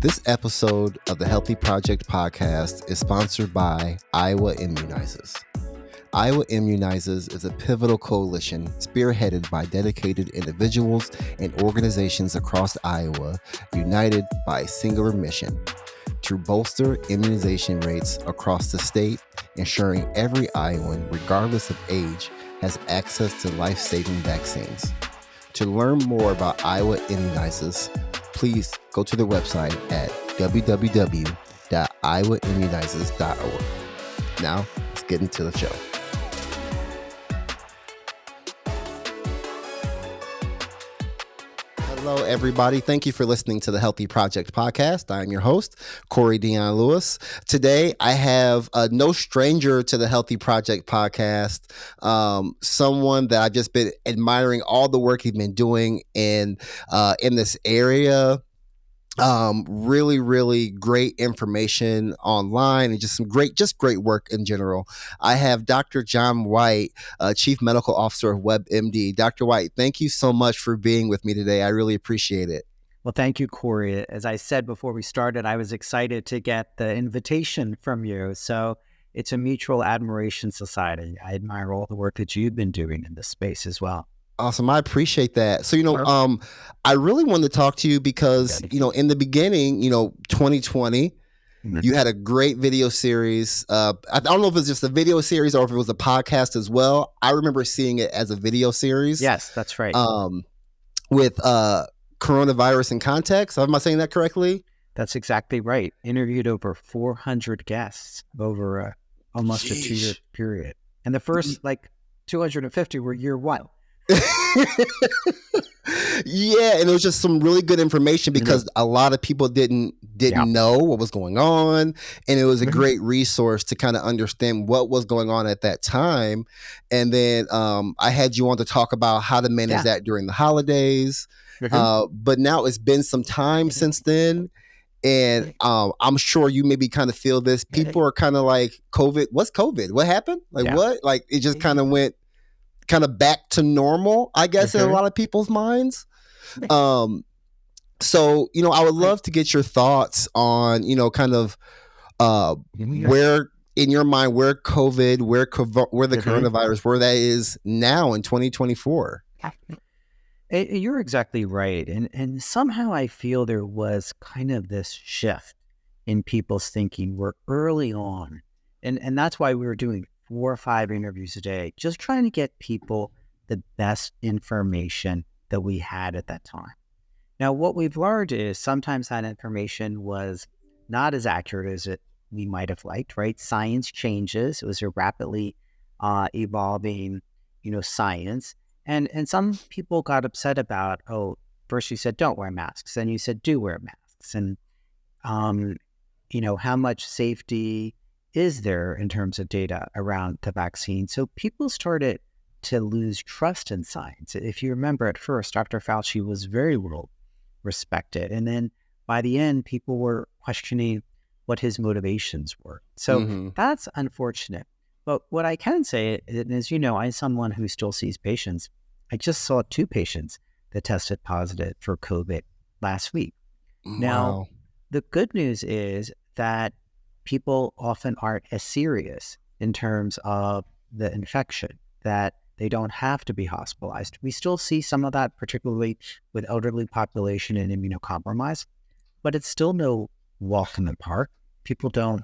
This episode of the Healthy Project podcast is sponsored by Iowa Immunizes. Iowa Immunizes is a pivotal coalition spearheaded by dedicated individuals and organizations across Iowa, united by a singular mission: to bolster immunization rates across the state, ensuring every Iowan, regardless of age, has access to life-saving vaccines. To learn more about Iowa Immunizes, please go to the website at www.iowaimmunizes.org. Now, let's get into the show. Hello, everybody. Thank you for listening to the Healthy Project podcast. I am your host, Corey Dion Lewis. Today, I have no stranger to the Healthy Project podcast, someone that I've just been admiring all the work he's been doing in this area. Really great information online and just great work in general. I have Dr. John Whyte, Chief Medical Officer of WebMD. Dr. Whyte, thank you so much for being with me today. I really appreciate it. Well, thank you, Corey. As I said before we started, I was excited to get the invitation from you. So it's a mutual admiration society. I admire all the work that you've been doing in this space as well. Awesome. I appreciate that. So, I really wanted to talk to you because, in the beginning, 2020, you had a great video series. I don't know if it's just a video series or if it was a podcast as well. I remember seeing it as a video series. Yes, that's right. With coronavirus in context. Am I saying that correctly? That's exactly right. Interviewed over 400 guests over almost a 2-year period. And the first 250 were year one. Yeah, and it was just some really good information because a lot of people didn't know what was going on, and it was a great resource to kind of understand what was going on at that time. And then I had you on to talk about how to manage that during the holidays. But now it's been some time since then, and I'm sure you maybe kind of feel this. People are kind of like, COVID, what's COVID? What happened? What? It just kind of went back to normal, I guess, in a lot of people's minds. So, I would love to get your thoughts on, where, in your mind, where COVID, where the coronavirus, where that is now in 2024. You're exactly right. And somehow I feel there was kind of this shift in people's thinking. We're early on. And that's why we were doing 4 or 5 interviews a day, just trying to get people the best information that we had at that time. Now, what we've learned is sometimes that information was not as accurate as we might have liked, right? Science changes. It was a rapidly evolving, science. And some people got upset about, first you said, don't wear masks. Then you said, do wear masks. And, how much safety is there in terms of data around the vaccine? So people started to lose trust in science. If you remember, at first, Dr. Fauci was very well respected. And then by the end, people were questioning what his motivations were. So that's unfortunate. But what I can say is, I'm someone who still sees patients. I just saw 2 patients that tested positive for COVID last week. Wow. Now, the good news is that people often aren't as serious in terms of the infection, that they don't have to be hospitalized. We still see some of that, particularly with elderly population and immunocompromised, but it's still no walk in the park. People don't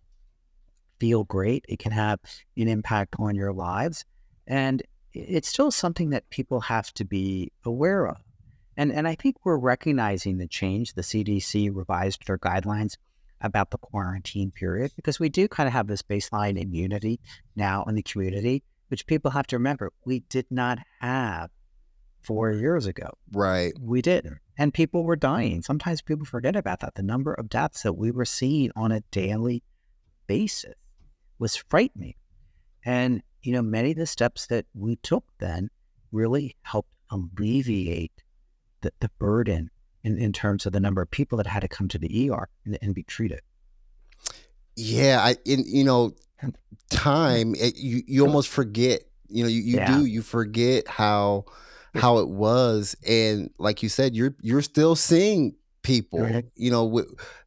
feel great. It can have an impact on your lives. And it's still something that people have to be aware of. And I think we're recognizing the change. The CDC revised their guidelines about the quarantine period, because we do kind of have this baseline immunity now in the community, which people have to remember we did not have 4 years ago. Right. We didn't. And people were dying. Sometimes people forget about that. The number of deaths that we were seeing on a daily basis was frightening. And, many of the steps that we took then really helped alleviate the burden in terms of the number of people that had to come to the ER and be treated. Yeah, time, you almost forget, you forget how it was. And like you said, you're still seeing people, Right.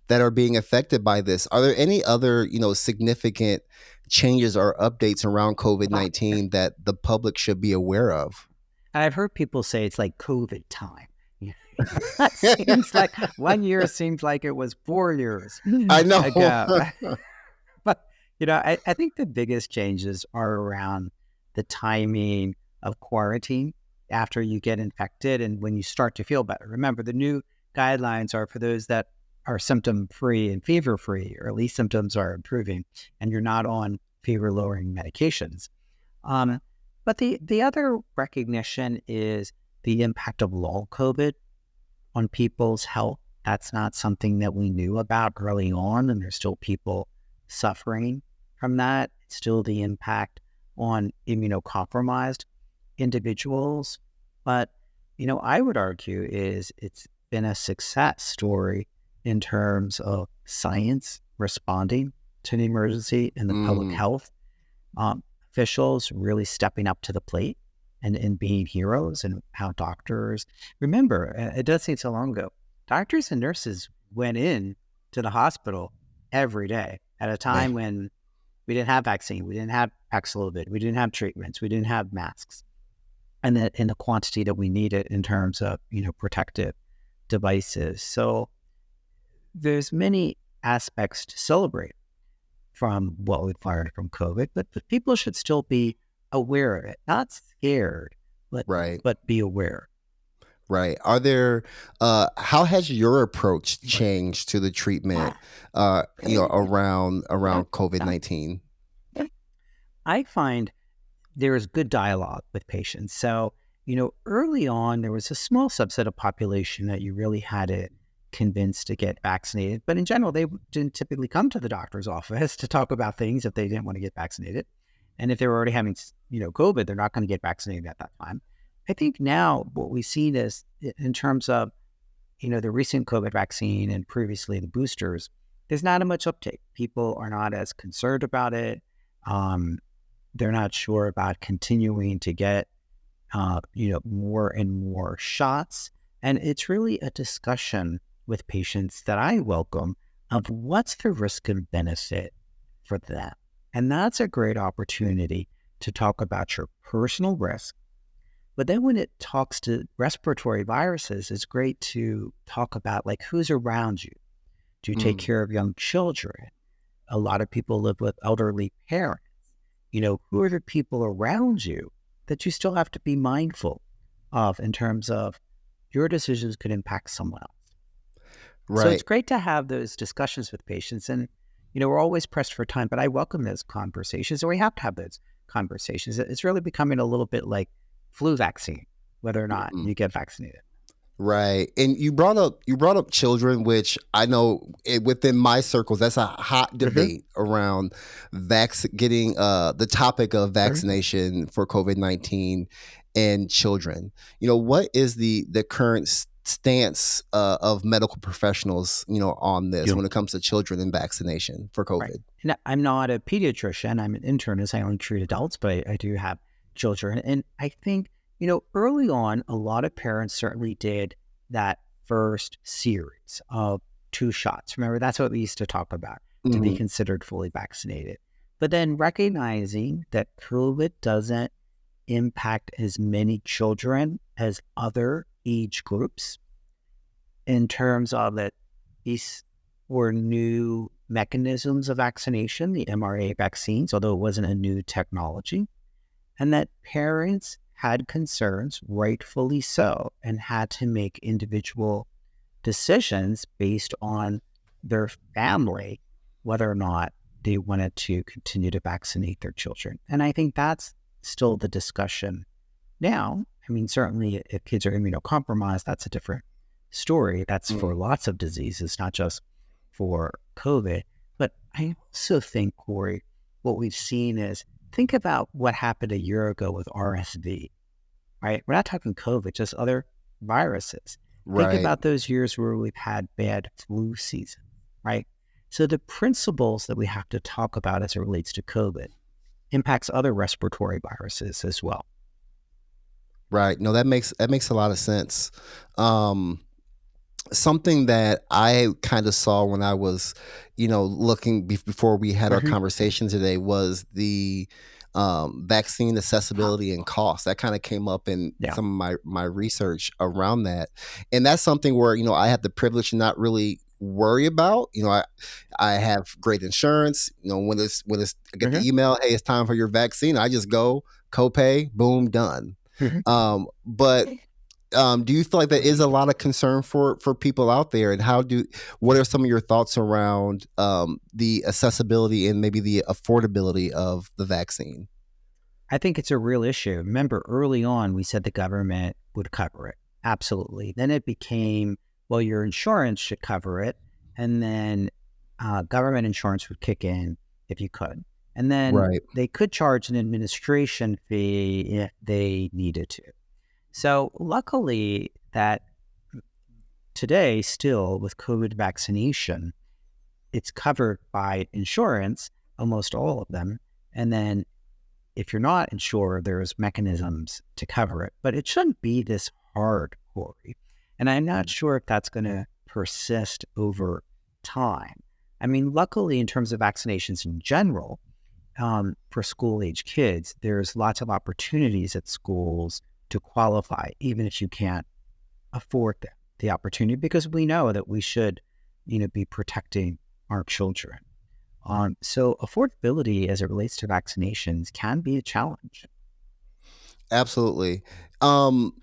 that are being affected by this. Are there any other, significant changes or updates around COVID-19 that the public should be aware of? I've heard people say it's like COVID time. That seems like 1 year seems like it was 4 years I know. ago. But, I think the biggest changes are around the timing of quarantine after you get infected and when you start to feel better. Remember, the new guidelines are for those that are symptom-free and fever-free, or at least symptoms are improving, and you're not on fever-lowering medications. Um, but the other recognition is the impact of long COVID on people's health. That's not something that we knew about early on, and there's still people suffering from that. It's still the impact on immunocompromised individuals. But, I would argue it's been a success story in terms of science responding to the emergency and the public Mm, health. Officials really stepping up to the plate and being heroes, and how doctors, remember, it does seem so long ago, doctors and nurses went in to the hospital every day at a yeah. time when we didn't have vaccine, we didn't have Paxlovid, we didn't have treatments, we didn't have masks, and that in the quantity that we needed in terms of, protective devices. So there's many aspects to celebrate from what we've learned from COVID, but people should still be aware of it, not scared, but Right. be aware. Right. How has your approach changed to the treatment, around COVID-19? I find there is good dialogue with patients. So, early on, there was a small subset of population that you really had to convince to get vaccinated. But in general, they didn't typically come to the doctor's office to talk about things if they didn't want to get vaccinated. And if they were already having, COVID, they're not going to get vaccinated at that time. I think now what we've seen is in terms of, the recent COVID vaccine and previously the boosters, there's not as much uptake. People are not as concerned about it. They're not sure about continuing to get, more and more shots. And it's really a discussion with patients that I welcome of what's the risk and benefit for them. And that's a great opportunity to talk about your personal risk. But then when it talks to respiratory viruses, it's great to talk about like who's around you. Do you take Mm, care of young children? A lot of people live with elderly parents. Who are the people around you that you still have to be mindful of in terms of your decisions could impact someone else. So it's right. great to have those discussions with patients. And, we're always pressed for time, but I welcome those conversations, and we have to have those conversations. It's really becoming a little bit like flu vaccine, whether or not Mm, you get vaccinated. right. And you brought up children, which I know within my circles, that's a hot Mm-hmm. debate around getting the topic of Sure. vaccination for COVID-19 and children. What is the current stance of medical professionals, on this Yeah. when it comes to children and vaccination for Right. COVID? And I'm not a pediatrician. I'm an internist. I only treat adults, but I do have children. And I think, early on, a lot of parents certainly did that first series of 2 shots. Remember, that's what we used to talk about, to be Mhm. considered fully vaccinated. But then recognizing that COVID doesn't impact as many children as other age groups in terms of that these were new mechanisms of vaccination, the mRNA vaccines, although it wasn't a new technology, and that parents had concerns, rightfully so, and had to make individual decisions based on their family, whether or not they wanted to continue to vaccinate their children. And I think that's still the discussion now. I mean, certainly if kids are immunocompromised, that's a different story. That's for Mm, lots of diseases, not just for COVID. But I also think, Corey, what we've seen is think about what happened a year ago with RSV, right? We're not talking COVID, just other viruses. Think right. about those years where we've had bad flu season, right? So the principles that we have to talk about as it relates to COVID impacts other respiratory viruses as well. Right. No, that makes a lot of sense. Um, something that I kind of saw when I was, looking before we had our Mhm. conversation today was the vaccine accessibility and cost. That kind of came up in Yeah. some of my research around that, and that's something where I have the privilege to not really worry about. I have great insurance. When it's I get Mhm. the email, hey, it's time for your vaccine. I just go copay, boom, done. Mhm. But do you feel like there is a lot of concern for people out there, and what are some of your thoughts around the accessibility and maybe the affordability of the vaccine? I think it's a real issue. Remember, early on, we said the government would cover it. Absolutely. Then it became, well, your insurance should cover it. And then government insurance would kick in if you could. And then Right. they could charge an administration fee if they needed to. So luckily that today, still with COVID vaccination, it's covered by insurance, almost all of them. And then if you're not insured, there's mechanisms to cover it, but it shouldn't be this hard, Corey. And I'm not sure if that's going to persist over time. I mean, luckily, in terms of vaccinations in general, for school-age kids, there's lots of opportunities at schools to qualify, even if you can't afford the opportunity, because we know that we should, be protecting our children. So affordability as it relates to vaccinations can be a challenge. Absolutely. Um,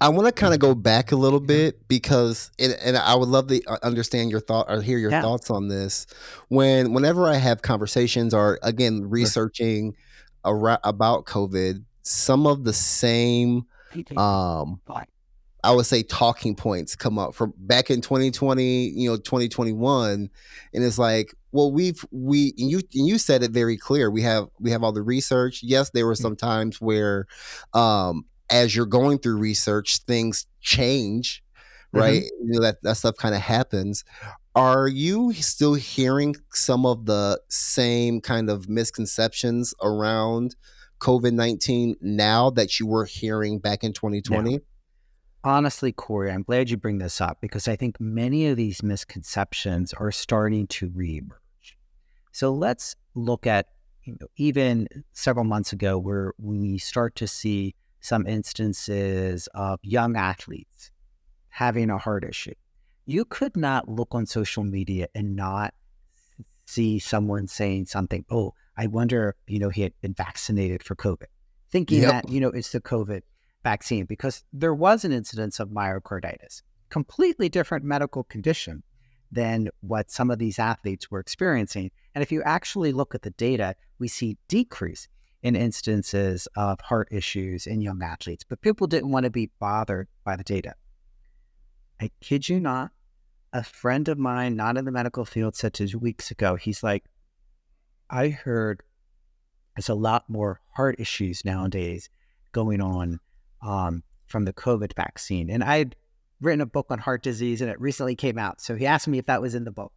I want to kind of go back a little Mhm. bit because, and I would love to understand your thought or hear your Yeah. thoughts on this. Whenever I have conversations or again Sure. researching about COVID, some of the same um, I would say talking points come up from back in 2020, 2021, and it's like, well, and you said it very clear. We have all the research. Yes, there were some times where, as you're going through research, things change, right? Mm-hmm. That stuff kind of happens. Are you still hearing some of the same kind of misconceptions around COVID-19 now that you were hearing back in Now, 2020? honestly, Corey, I'm glad you bring this up because I think many of these misconceptions are starting to reemerge. So let's look at, even several months ago where we start to see some instances of young athletes having a heart issue. You could not look on social media and not see someone saying something, oh, I wonder if, he had been vaccinated for COVID, thinking Yep. that, it's the COVID vaccine, because there was an incidence of myocarditis, completely different medical condition than what some of these athletes were experiencing. And if you actually look at the data, we see decrease in instances of heart issues in young athletes, but people didn't want to be bothered by the data. I kid you not, a friend of mine, not in the medical field, said 2 weeks ago, he's like, I heard there's a lot more heart issues nowadays going on from the COVID vaccine. And I'd written a book on heart disease and it recently came out. So he asked me if that was in the book.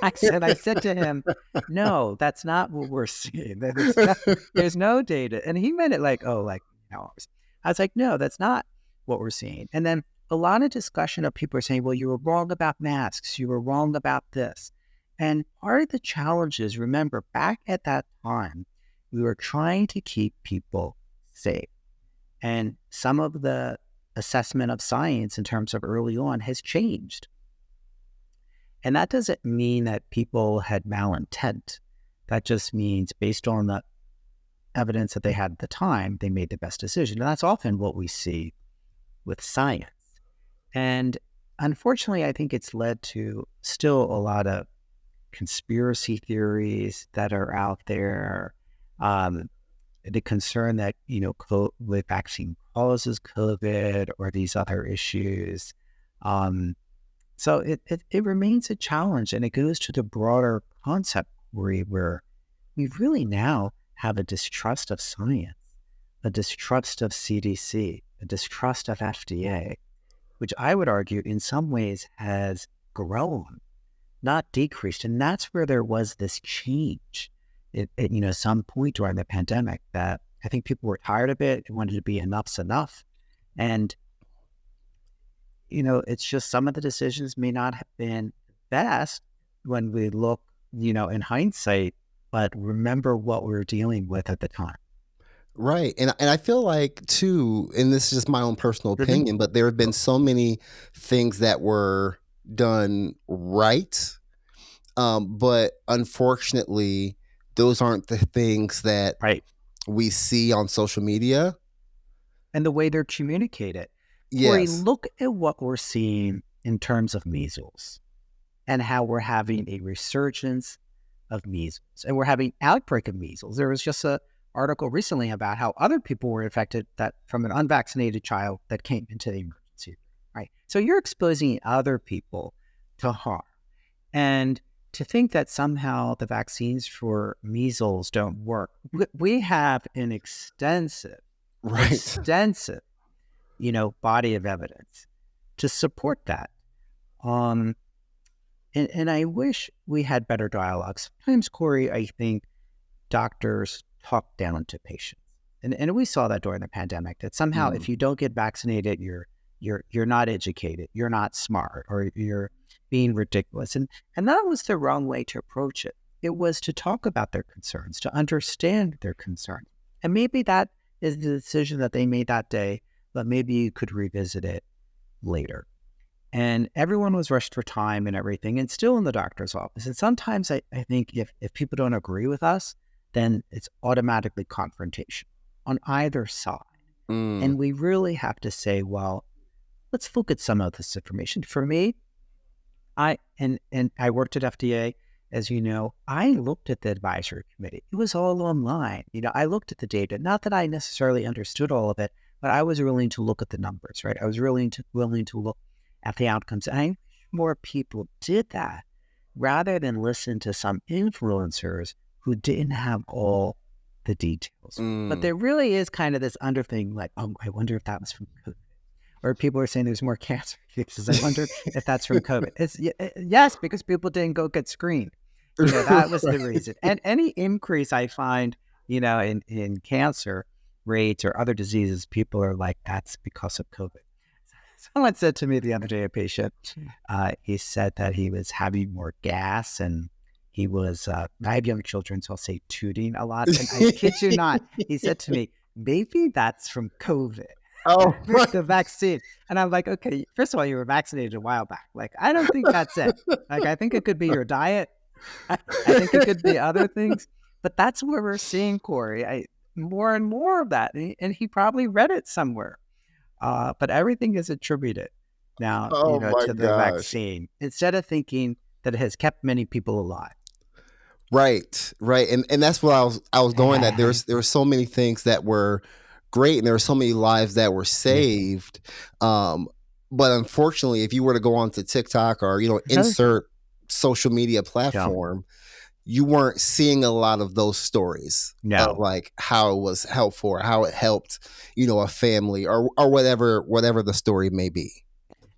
I said to him, no, that's not what we're seeing. There's no data. And he meant it like, oh, like, I was like, no, that's not what we're seeing. And then a lot of discussion of people are saying, well, you were wrong about masks. You were wrong about this. And part of the challenge is, remember, back at that time, we were trying to keep people safe. And some of the assessment of science in terms of early on has changed. And that doesn't mean that people had malintent. That just means based on the evidence that they had at the time, they made the best decision. And that's often what we see with science. And unfortunately, I think it's led to still a lot of conspiracy theories that are out there. The concern that, COVID vaccine causes COVID or these other issues. So it remains a challenge, and it goes to the broader concept where we really now have a distrust of science, a distrust of CDC, a distrust of FDA, which I would argue in some ways has grown, not decreased. And that's where there was this change at some point during the pandemic that I think people were tired of it and wanted to be enough's enough. And it's just some of the decisions may not have been best when we look, in hindsight, but remember what we were dealing with at the time. Right. And I feel like too, and this is just my own personal Mhm. opinion, but there have been so many things that were done right. But unfortunately, those aren't the things that Right. we see on social media. And the way they're communicated. Corey, Yes. look at what we're seeing in terms of measles and how we're having a resurgence of measles and we're having outbreak of measles. There was just a article recently about how other people were infected that from an unvaccinated child that came into the emergency room, right? So you're exposing other people to harm. And to think that somehow the vaccines for measles don't work, we have an extensive, Right. extensive, body of evidence to support that. And I wish we had better dialogue. Sometimes, Corey, I think doctors talk down to patients. And we saw that during the pandemic, that somehow if you don't get vaccinated, you're not educated, you're not smart, or you're being ridiculous. And that was the wrong way to approach it. It was to talk about their concerns, to understand their concerns. And maybe that is the decision that they made that day, but maybe you could revisit it later. And everyone was rushed for time and everything, and still in the doctor's office. And sometimes I think if people don't agree with us, then it's automatically confrontation on either side. And we really have to say, well, let's look at some of this information. For me, I worked at FDA, as you know. I looked at the advisory committee. It was all online. I looked at the data. Not that I necessarily understood all of it, but I was willing to look at the numbers, right? I was willing to look at the outcomes. And I wish more people did that rather than listen to some influencers who didn't have all the details. But there really is kind of this underthing like, oh, I wonder if that was from COVID. Or people are saying there's more cancer cases. I wonder if that's from COVID. It's yes, because people didn't go get screened. That was the reason. And any increase I find, in cancer rates or other diseases, people are like, that's because of COVID. Someone said to me the other day, a patient, he said that he was having more gas and he was, I have young children, so I'll say tooting a lot. And I kid you not, he said to me, maybe that's from COVID. Oh, The vaccine. And I'm like, okay, first of all, you were vaccinated a while back. Like, I don't think that's it. Like, I think it could be your diet. I think it could be other things. But that's where we're seeing, Corey, more and more of that. And he probably read it somewhere. But everything is attributed now, oh my to the gosh. vaccine, instead of thinking that it has kept many people alive. Right. And that's what I was going at. There were so many things that were great and there were so many lives that were Yeah. saved. But unfortunately, if you were to go onto TikTok or, insert social media platform, you weren't seeing a lot of those stories of No. like how it was helpful or how it helped, a family or whatever the story may be.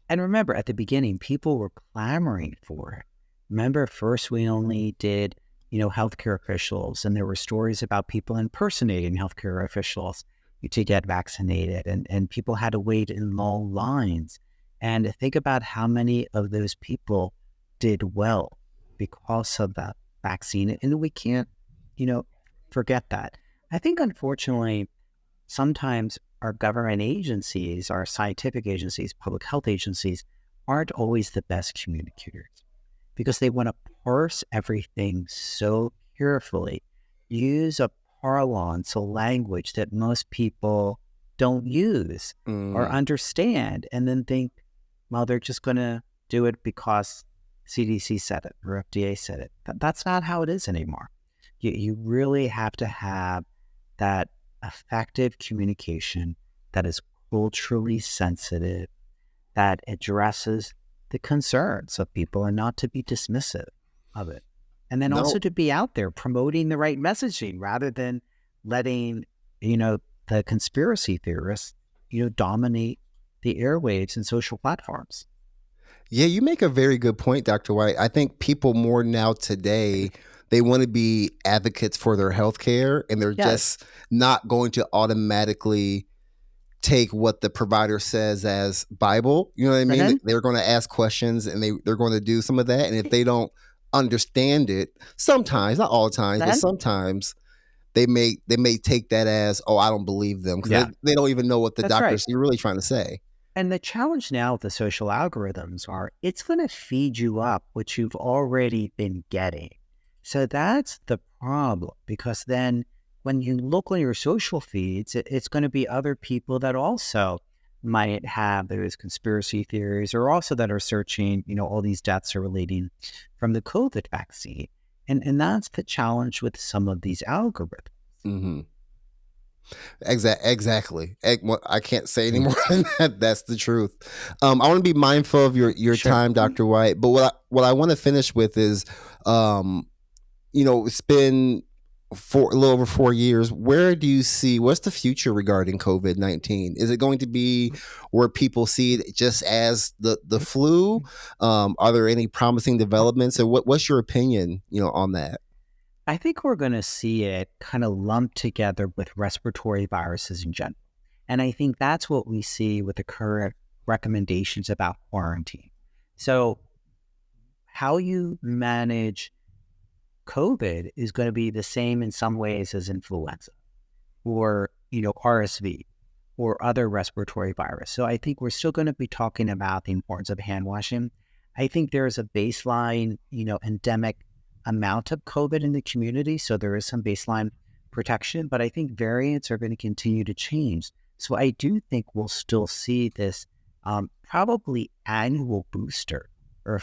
And remember, at the beginning, people were clamoring for it. Remember, first we only did, healthcare officials, and there were stories about people impersonating healthcare officials to get vaccinated, and people had to wait in long lines. And think about how many of those people did well because of that vaccine. And we can't, forget that. I think, unfortunately, sometimes our government agencies, our scientific agencies, public health agencies aren't always the best communicators because they want to parse everything so carefully, use a parlance, a language that most people don't use or understand, and then think, well, they're just going to do it because CDC said it or FDA said it. That's not how it is anymore. You really have to have that effective communication that is culturally sensitive, that addresses the concerns of people and not to be dismissive of it. And then also No. to be out there promoting the right messaging rather than letting, the conspiracy theorists, dominate the airwaves and social platforms. Yeah, you make a very good point, Dr. Whyte. I think people more now today, they want to be advocates for their health care and they're Yes. just not going to automatically take what the provider says as Bible. You know what I mean? Mhm. They're going to ask questions, and they're going to do some of that. And if they don't understand it, sometimes, not all the times, but Then sometimes they may take that as, oh, I don't believe them, because yeah, they don't even know what the that's right. doctor's really trying to say. And the challenge now with the social algorithms are it's going to feed you up what you've already been getting. So that's the problem, because then when you look on your social feeds, it's going to be other people that also might have those conspiracy theories, or also that are searching, all these deaths are relating from the COVID vaccine. And that's the challenge with some of these algorithms. Mm-hmm. Exactly. Well, I can't say any Mm. more than that. That's the truth. I want to be mindful of your Sure. time, Dr. Whyte. But what I want to finish with is, um, it's been a little over 4 years. Where do you see, what's the future regarding COVID-19? Is it going to be where people see it just as the flu? Are there any promising developments? And what's your opinion, on that? I think we're going to see it kind of lumped together with respiratory viruses in general. And I think that's what we see with the current recommendations about quarantine. So, how you manage COVID is going to be the same in some ways as influenza, or, RSV, or other respiratory virus. So I think we're still going to be talking about the importance of hand washing. I think there's a baseline, endemic amount of COVID in the community. So there is some baseline protection, but I think variants are going to continue to change. So I do think we'll still see this probably annual booster or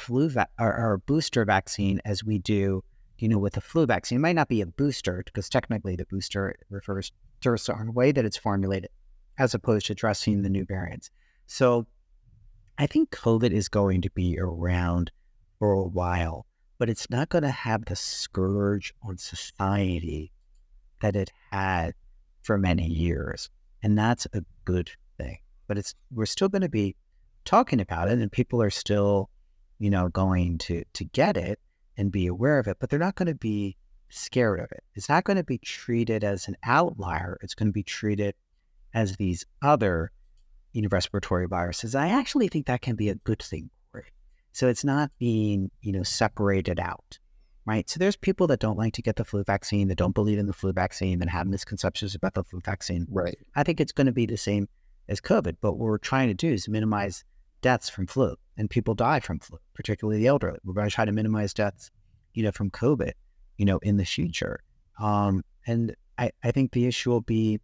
or booster vaccine, as we do, with the flu vaccine. It might not be a booster, because technically the booster refers to a certain way that it's formulated, as opposed to addressing the new variants. So I think COVID is going to be around for a while, but it's not going to have the scourge on society that it had for many years. And that's a good thing. But we're still going to be talking about it, and people are still, going to get it and be aware of it, but they're not going to be scared of it. It's not going to be treated as an outlier. It's going to be treated as these other, respiratory viruses. I actually think that can be a good thing for it. So it's not being, separated out, right? So there's people that don't like to get the flu vaccine, that don't believe in the flu vaccine, that have misconceptions about the flu vaccine. Right. I think it's going to be the same as COVID, but what we're trying to do is minimize deaths from flu, and people die from flu, particularly the elderly. We're going to try to minimize deaths, from COVID, in the future. And I think the issue will be,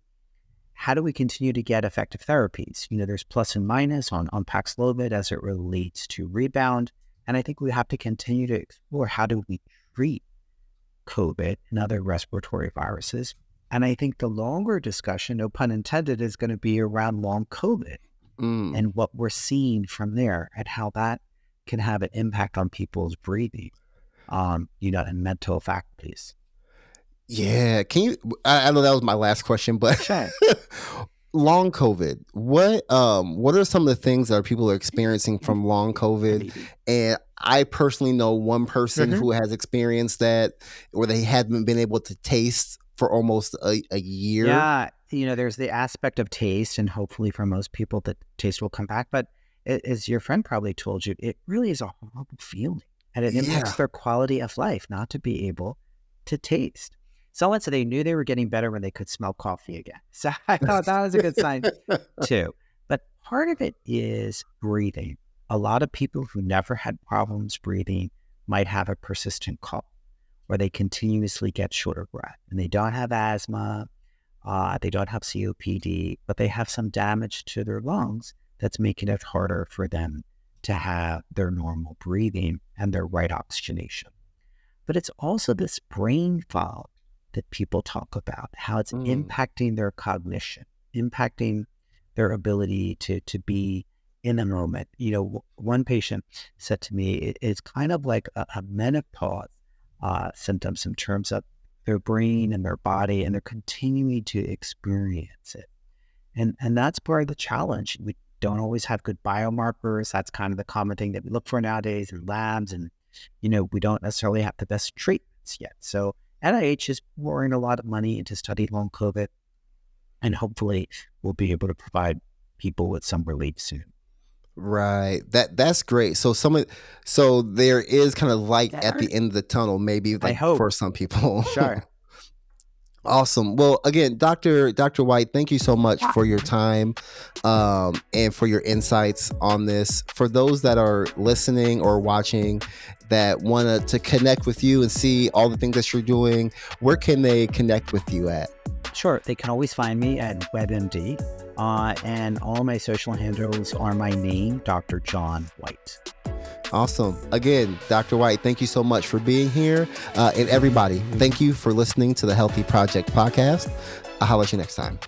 how do we continue to get effective therapies? There's plus and minus on Paxlovid as it relates to rebound. And I think we have to continue to explore, how do we treat COVID and other respiratory viruses? And I think the longer discussion, no pun intended, is going to be around long COVID and what we're seeing from there, and how that can have an impact on people's breathing, and mental faculties. Yeah. I know that was my last question, but Sure. long COVID, what are some of the things that people are experiencing from long COVID? And I personally know one person who has experienced that, where they haven't been able to taste for almost a year. Yeah, there's the aspect of taste, and hopefully for most people the taste will come back. But as your friend probably told you, it really is a horrible feeling, and it impacts their quality of life not to be able to taste. Someone said they knew they were getting better when they could smell coffee again. So I thought that was a good sign too. But part of it is breathing. A lot of people who never had problems breathing might have a persistent cough, or they continuously get short of breath, and they don't have asthma, they don't have COPD, but they have some damage to their lungs that's making it harder for them to have their normal breathing and their right oxygenation. But it's also this brain fog that people talk about, how it's impacting their cognition, impacting their ability to be in the moment. One patient said to me, it's kind of like a menopause symptoms in terms of their brain and their body, and they're continuing to experience it. And that's part of the challenge. We don't always have good biomarkers. That's kind of the common thing that we look for nowadays in labs. And, we don't necessarily have the best treatments yet. So NIH is pouring a lot of money into studying long COVID, and hopefully we'll be able to provide people with some relief soon. Right. That's great. So so there is kind of light at the end of the tunnel, maybe, like, for some people. Sure. Awesome. Well, again, Dr. Whyte, thank you so much for your time and for your insights on this. For those that are listening or watching that want to connect with you and see all the things that you're doing, where can they connect with you at? Sure. They can always find me at WebMD, and all my social handles are my name, Dr. John Whyte. Awesome. Again, Dr. Whyte, thank you so much for being here. And everybody, thank you for listening to the Healthy Project podcast. I'll holler at you next time.